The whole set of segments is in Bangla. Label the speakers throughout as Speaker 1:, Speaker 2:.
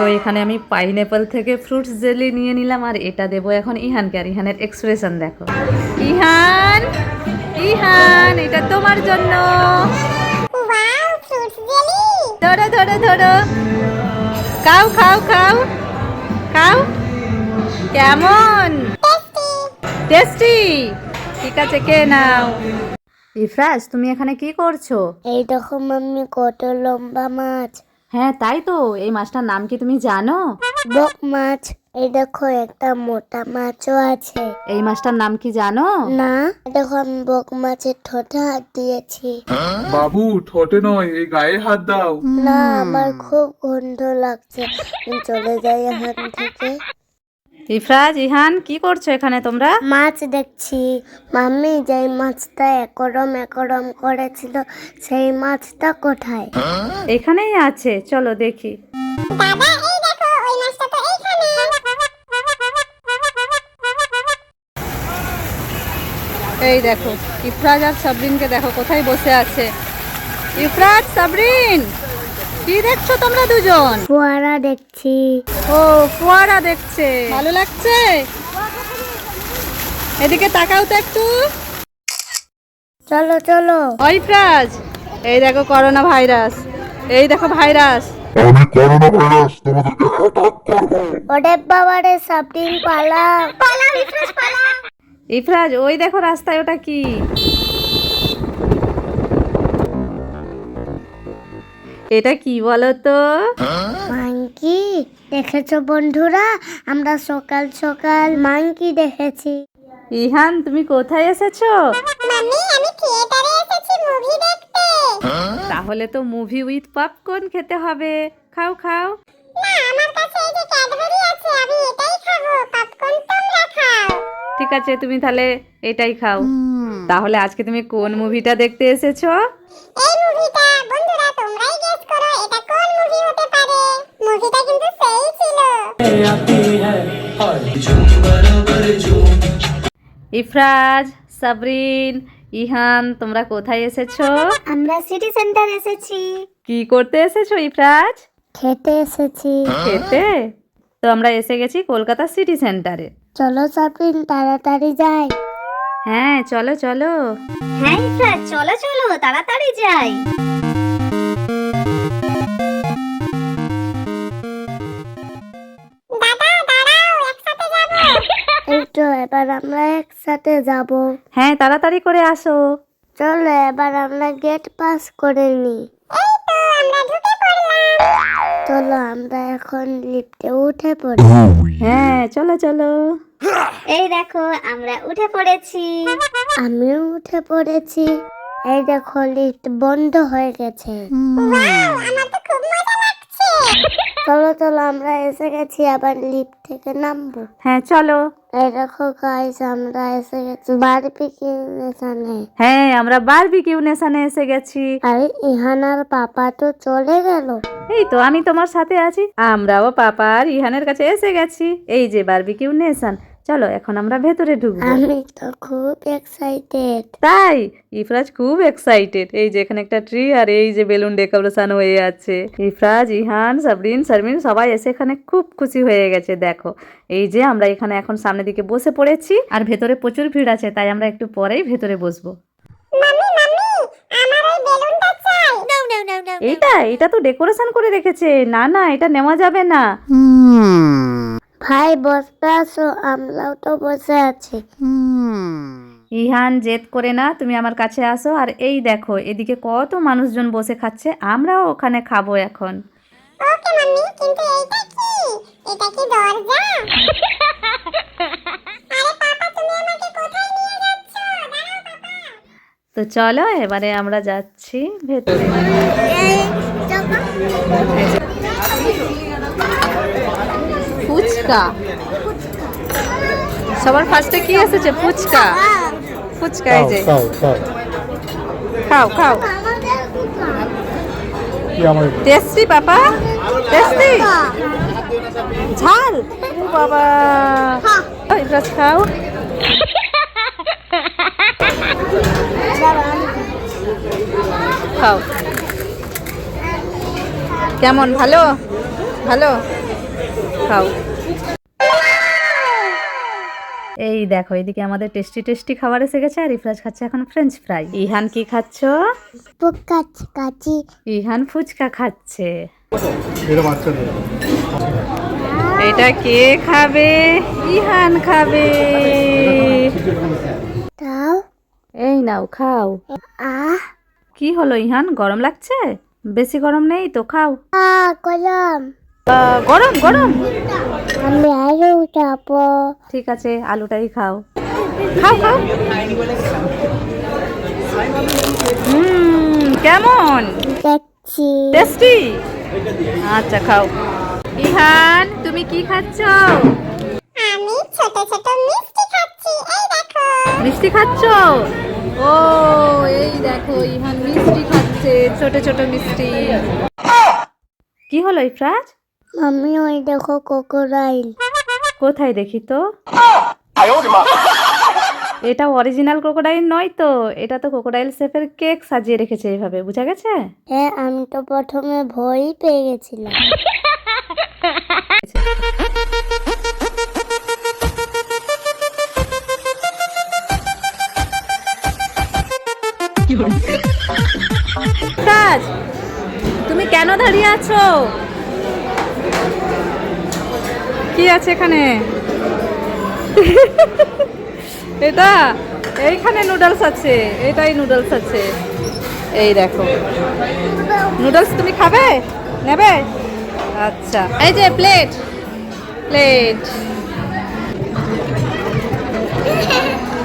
Speaker 1: তো এখানে আমি পাইনঅ্যাপল থেকে ফ্রুটস জেলি নিয়ে নিলাম, আর এটা দেবো এখন ইহানকে। আর ইহানের এক্সপ্রেশন দেখো। ইহান, ইহান, এটা তোমার জন্য। ধরো ধরো ধরো, খাও খাও খাও খাও। কেমন টেস্টি? ঠিক আছে, কে নাও। ইফরাজ, তুমি এখানে কি করছো?
Speaker 2: এই দেখো মাম্মি, কত লম্বা মাছ।
Speaker 1: হ্যাঁ তাই তো। এই মাছটার নাম কি তুমি জানো?
Speaker 2: বক মাছ। এই দেখো একটা মোটা মাছও আছে।
Speaker 1: এই মাছটার নাম কি জানো?
Speaker 2: না, দেখো আমি বক মাছের ঠোঁটে হাত দিয়েছি।
Speaker 3: বাবু, ঠোঁটে নয়, এই গায়ে হাত দাও।
Speaker 2: না, আমার খুব গন্ধ লাগছে, আমি চলে যাই এখান থেকে।
Speaker 1: ইফরাজ, ইহান, কি করছো এখানে তোমরা?
Speaker 2: মাছ দেখছি। মাম্মি, যেই মাছটা একরম একরম করেছিল সেই মাছটা কোথায়?
Speaker 1: এখানেই আছে, চলো দেখি।
Speaker 2: বাবা, এই দেখো, ওই মাছটা তো এইখানে।
Speaker 1: এই দেখো, ইফরাজ আর সাবরিনকে দেখো কোথায় বসে আছে। ইফরাজ, সাবরিন, কি দেখছো তোমরা দুজন?
Speaker 2: ফোয়ারা দেখছি।
Speaker 1: ও, ফোয়ারা দেখছে, ভালো লাগছে। এদিকে তাকাও তো একটু।
Speaker 2: চলো চলো।
Speaker 1: ইফরাজ, এই দেখো করোনা ভাইরাস, এই দেখো ভাইরাস।
Speaker 4: আমি করোনা ভাইরাস তোমাদেরকে অ্যাটাক করবো।
Speaker 2: ওরে বাবারে, সাবরিন পালাও পালাও, ইফরাজ পালাও।
Speaker 1: ইফরাজ, ওই দেখো রাস্তায়, ওটা কি? এটা কি বলো তো?
Speaker 2: মাংকি দেখেছো বন্ধুরা? আমরা সকাল সকাল মাংকি দেখেছি।
Speaker 1: ইহান, তুমি কোথায় এসেছো?
Speaker 2: মাম্মি, আমি থিয়েটারে এসেছি মুভি দেখতে।
Speaker 1: তাহলে তো মুভি উইথ পপকর্ন খেতে হবে। খাও খাও।
Speaker 2: না, আমার কাছে এই যে ক্যাডবেরি আছে, আমি এটাই খাবো। পপকর্ন তোমরা খাও।
Speaker 1: ঠিক আছে, তুমি তাহলে এটাই খাও। তাহলে আজকে তুমি কোন মুভিটা দেখতে এসেছো?
Speaker 2: এই মুভিটা, বন্ধুরা তোমরাই গেস করো এটা কোন মুভি হতে পারে। মুভিটা কিন্তু সেই ছিল।
Speaker 1: ইফরাজ, সাবরিন, ইহান, তোমরা কোথায় এসেছো?
Speaker 2: আমরা সিটি সেন্টার এসেছি।
Speaker 1: কি করতে এসেছো ইফরাজ?
Speaker 2: খেতে এসেছি।
Speaker 1: খেতে? তো আমরা এসে গেছি কলকাতা সিটি সেন্টারে।
Speaker 2: চলো সাবরিন, তাড়াতাড়ি যাই।
Speaker 1: হ্যাঁ চলো চলো।
Speaker 2: হ্যাঁ ইফরাজ, চলো চলো, তাড়াতাড়ি যাই। দাদা দাঁড়াও, একসাথে যাব। এই তো, এবার আমরা একসাথে যাব।
Speaker 1: হ্যাঁ তাড়াতাড়ি করে আসো।
Speaker 2: চলো এবার আমরা গেট পাস করে নি। এই তো আমরা ঢুকে পড়লাম। চলো আমরা এখন লিফটে উঠে পড়ি।
Speaker 1: হ্যাঁ চলো চলো।
Speaker 2: এই দেখো, আমরা উঠে পড়েছি। আমিও উঠে পড়েছি। এই দেখো, লিফট বন্ধ হয়ে গেছে। আমার তো খুব মজা লাগছে। চলো চলো, আমরা এসে গেছি, আবার লিফট থেকে নামবো।
Speaker 1: হ্যাঁ চলো।
Speaker 2: এই দেখো গাইস, আমরা এসে গেছি বারবিকিউ নেশনে।
Speaker 1: হ্যাঁ, আমরা বারবিকিউ নেশনে এসে গেছি।
Speaker 2: আরে ইহানার পাপা তো চলে গেল।
Speaker 1: এই তো আমি তোমার সাথে আছি। আমরাও পাপা আর ইহানের কাছে এসে গেছি। এই যে বারবিকিউ নেশন। চলো এখন আমরা ভেতরে ঢুকবো।
Speaker 2: আমি তো খুব এক্সাইটেড।
Speaker 1: তাই? ইফরাজ খুব এক্সাইটেড। এই যে এখানে একটা ট্রি, আর এই যে বেলুন ডেকোরেশন হয়ে আছে। ইফরাজ, ইহান, সাবরিন, শারমিন সবাই এসে এখানে খুব খুশি হয়ে গেছে। দেখো, এই যে আমরা এখানে এখন সামনের দিকে বসে পড়েছি, আর ভেতরে প্রচুর ভিড় আছে, তাই আমরা একটু পরেই ভেতরে বসবো।
Speaker 2: মাম্মি মাম্মি, আমার ওই বেলুনটা চাই। No no no no.
Speaker 1: এটা তো ডেকোরেশন করে রেখেছে। না না, এটা নেওয়া যাবে না।
Speaker 2: ভাই বসতে আসো, আমরাও তো বসে আছি।
Speaker 1: ইহান, জেদ করে না, তুমি আমার কাছে আসো। আর এই দেখো, এদিকে কত মানুষজন বসে খাচ্ছে, আমরাও ওখানে খাবো এখন।
Speaker 2: ওকে মাম্মি, কিন্তু এইটা কি? এটা কি দরজা? আরে পাপা, তুমি আমাকে কোথায় নিয়ে যাচ্ছ? দাঁড়াও পাপা।
Speaker 1: তো চলো এবারে আমরা যাচ্ছি ভেতরে। ফুচকা, সবার ফার্স্টে কি এসেছে? ফুচকা। ফুচকা, এই যে খাও খাও। টেস্টি পাপা, টেস্টি। ঝাল, ও বাবা। ইফরাজ খাও। খাও। কেমন? ভালো ভালো। খাও। এই দেখো এদিকে আমাদের টেস্টি টেস্টি খাবার এসে গেছে আর ইফরাজ খাচ্ছে এখন ফ্রেঞ্চ ফ্রাই। ইহান কি খাচ্ছ?
Speaker 2: কাচি
Speaker 1: ইহান ফুচকা খাচ্ছে। এটা কে খাবে? ইহান খাবে।
Speaker 2: দাও
Speaker 1: এই নাও খাও। কি হলো ইহান, গরম লাগছে? বেশি গরম নেই তো, খাও।
Speaker 2: কলম
Speaker 1: গরম গরম।
Speaker 2: আমি আলু উঠাবো।
Speaker 1: ঠিক আছে আলুটাই খাও, খাও খাও। কেমন
Speaker 2: দেখছি
Speaker 1: টেস্টি? আচ্ছা খাও। ইহান তুমি কি খাচ্ছ?
Speaker 2: আমি ছোট ছোট মিষ্টি খাচ্ছি, এই দেখো।
Speaker 1: মিষ্টি খাচ্ছ? ও এই দেখো ইহান মিষ্টি খাচ্ছে, ছোট ছোট মিষ্টি। কি হলো ইফরাজ?
Speaker 2: আমি ওই দেখো কোকোরাইল।
Speaker 1: কোথায় দেখি তো। এটা অরিজিনাল ক্রোকোডাইল নয় তো, এটা তো ক্রোকোডাইল শেপের কেক সাজিয়ে রেখেছে এইভাবে, বুঝা গেছে?
Speaker 2: হ্যাঁ, আমি তো প্রথমে ভয়ই পেয়ে গেছিলাম।
Speaker 1: ইফরাজ তুমি কেন দাঁড়িয়ে আছো? কি আছে এখানে? এটা এইখানে নুডলস আছে, এটাই নুডলস আছে। এই দেখো নুডলস, তুমি খাবে? নেবে? আচ্ছা এই যে প্লেট প্লেট।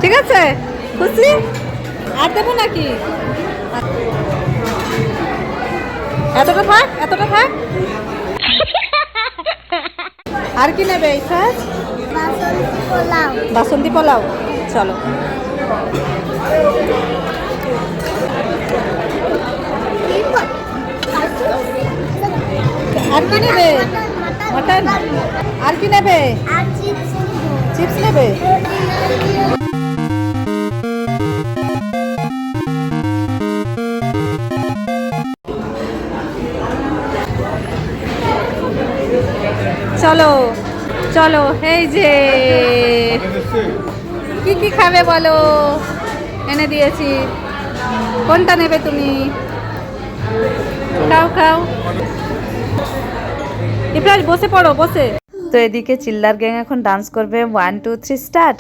Speaker 1: ঠিক আছে খুশি? আর দেবো নাকি? এতটা থাক, এতটা থাক। আর কি নেবে ইফরাজ?
Speaker 2: পোলাও।
Speaker 1: বাসন্তী পোলাও, চলো। আর কি নেবে? মটন। আর কি নেবে?
Speaker 2: আর চিপস।
Speaker 1: চিপস নেবে? চলো চলো, এই যে কি কি খাবে বলো, এনে দিয়েছি। কোনটা নেবে তুমি? খাও খাও। ইফরাজ বসে পড়ো, বসে। তো এদিকে চিল্লার গ্যাং এখন ডান্স করবে। 1 2 3 স্টার্ট।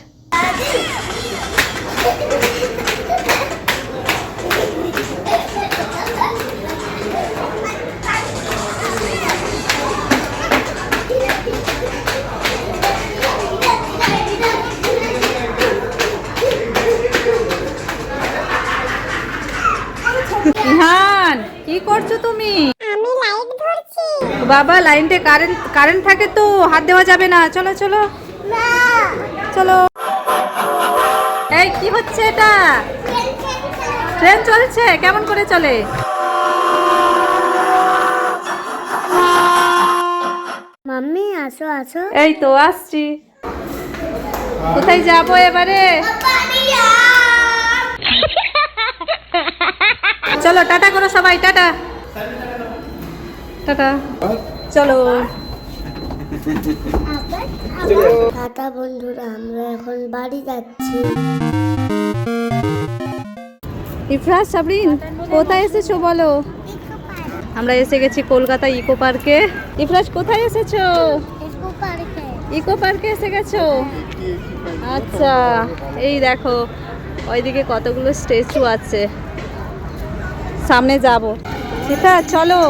Speaker 1: ইহান কি করছো তুমি?
Speaker 2: আমি লাইট ধরছি।
Speaker 1: বাবা লাইনতে কারেন্ট থাকে তো, হাত দেওয়া যাবে না। চলো চলো
Speaker 2: না,
Speaker 1: চলো। এই কি হচ্ছে এটা? ট্রেন চলছে? কেমন করে চলে?
Speaker 2: মাম্মি আসো আসো।
Speaker 1: এই তো আসছি। কোথায় যাবো এবারে? চলো টাটা করো সবাই, টাটা টাটা। চলো
Speaker 2: টাটা বন্ধুরা, আমরা এখন বাড়ি যাচ্ছি।
Speaker 1: ইফরাজ সাবরিন কোথায় এসেছো বলো? আমরা এসে গেছি কলকাতা ইকো পার্কে। ইফরাজ কোথায় এসেছো? ইকো পার্কে এসে গেছো? আচ্ছা এই দেখো ওইদিকে কতগুলো স্ট্যাচু আছে, সামনে যাব। সেটা চলো।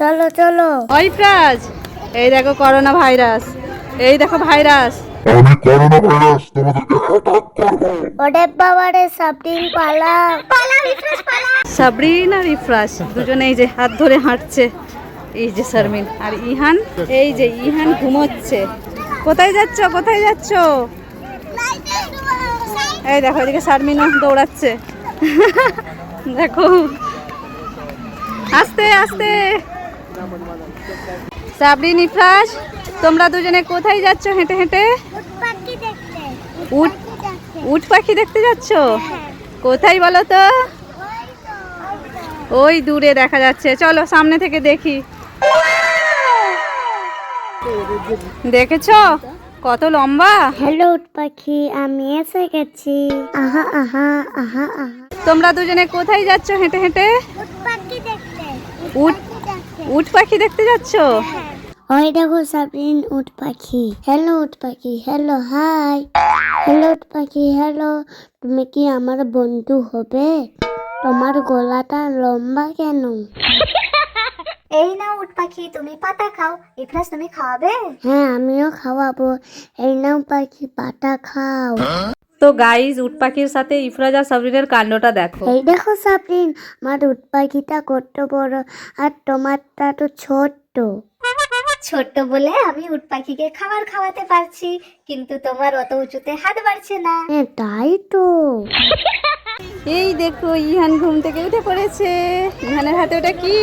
Speaker 2: চলো চলো।
Speaker 1: ওই ইফরাজ এই দেখো করোনা ভাইরাস, এই দেখো ভাইরাস।
Speaker 4: আমি করোনা ভাইরাস তোমাদেরকে অ্যাটাক করবো।
Speaker 2: ওরে বাবারে, সাবরিন পালাও পালাও, ইফরাজ পালাও।
Speaker 1: সাবরিন আর ইফরাজ দুজনে এই যে হাত ধরে হাঁটছে। এই যে শারমিন আর ইহান, এই যে ইহান ঘুমোচ্ছে। কোথায় যাচ্ছ, কোথায় যাচ্ছ? এই দেখো এদিকে শারমিনও দৌড়াচ্ছে। দেখো আস্তে আস্তে। সাবরিন ইফরাজ তোমরা দুজনে কোথায় যাচ্ছ হেঁটে হেঁটে?
Speaker 2: পাখি দেখতে।
Speaker 1: উট উট পাখি দেখতে যাচ্ছ? কোথায় বলো তো? ওই দূরে দেখা যাচ্ছে, চলো সামনে থেকে দেখি। দেখেছো কত লম্বা?
Speaker 2: হ্যালো উট পাখি, আমি এসে গেছি। আহা আহা আহা আহা।
Speaker 1: তোমরা দুজনে কোথায় যাচ্ছ হেঁটে হেঁটে?
Speaker 2: উট পাখি দেখতে।
Speaker 1: উট পাখি দেখতে যাচ্ছ?
Speaker 2: ওই দেখো সাবরিন, উট পাখি। হ্যালো উট পাখি, হ্যালো হাই। হ্যালো উট পাখি, হ্যালো। তুমি কি আমার বন্ধু হবে? তোমার গলাটা লম্বা কেন? এই নাও উট পাখি, তুমি পাতা খাও। ইফরাজ তুমি খাওয়াবে? হ্যাঁ, আমিও খাওয়াবো। এই নাও পাখি, পাতা খাও।
Speaker 1: তো গাইস, উট পাখির সাথে ইফরাজ আর সাবরিনের কাণ্ডটা দেখো।
Speaker 2: এই দেখো সাবরিন, আমার উট পাখিটা কত বড় আর তোমারটা তো ছোট্ট। ছোট্ট বলে আমি উট পাখিকে খাবার খাওয়াতে পারছি, কিন্তু তোমার অত উঁচুতে হাত বাড়ছে না। তাই তো।
Speaker 1: এই দেখো, ইহান ঘুম থেকে উঠে পড়েছে। ইহানের হাতে ওটা কি?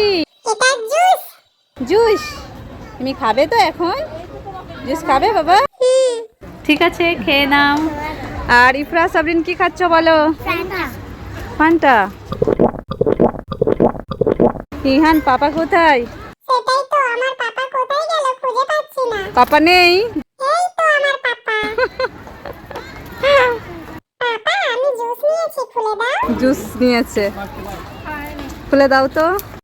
Speaker 2: এটা জুস।
Speaker 1: জুস? তুমি খাবে তো এখন? জুস খাবে বাবা? ঠিক আছে, খেয়ে নাও। আর ইফরাজ সাবরিন কি খাচ্ছ বলো? ফান্টা। ইহান পাপা কোথায়?
Speaker 2: সেটাই তো, আমার পাপা কোথায় গেল খুঁজে পাচ্ছি না।
Speaker 1: পাপা নেই?
Speaker 2: এই তো আমার পাপা। পাপা, আমি জুস নিয়েছি, খুলে দাও।
Speaker 1: জুস নিয়েছে, খুলে দাও তো।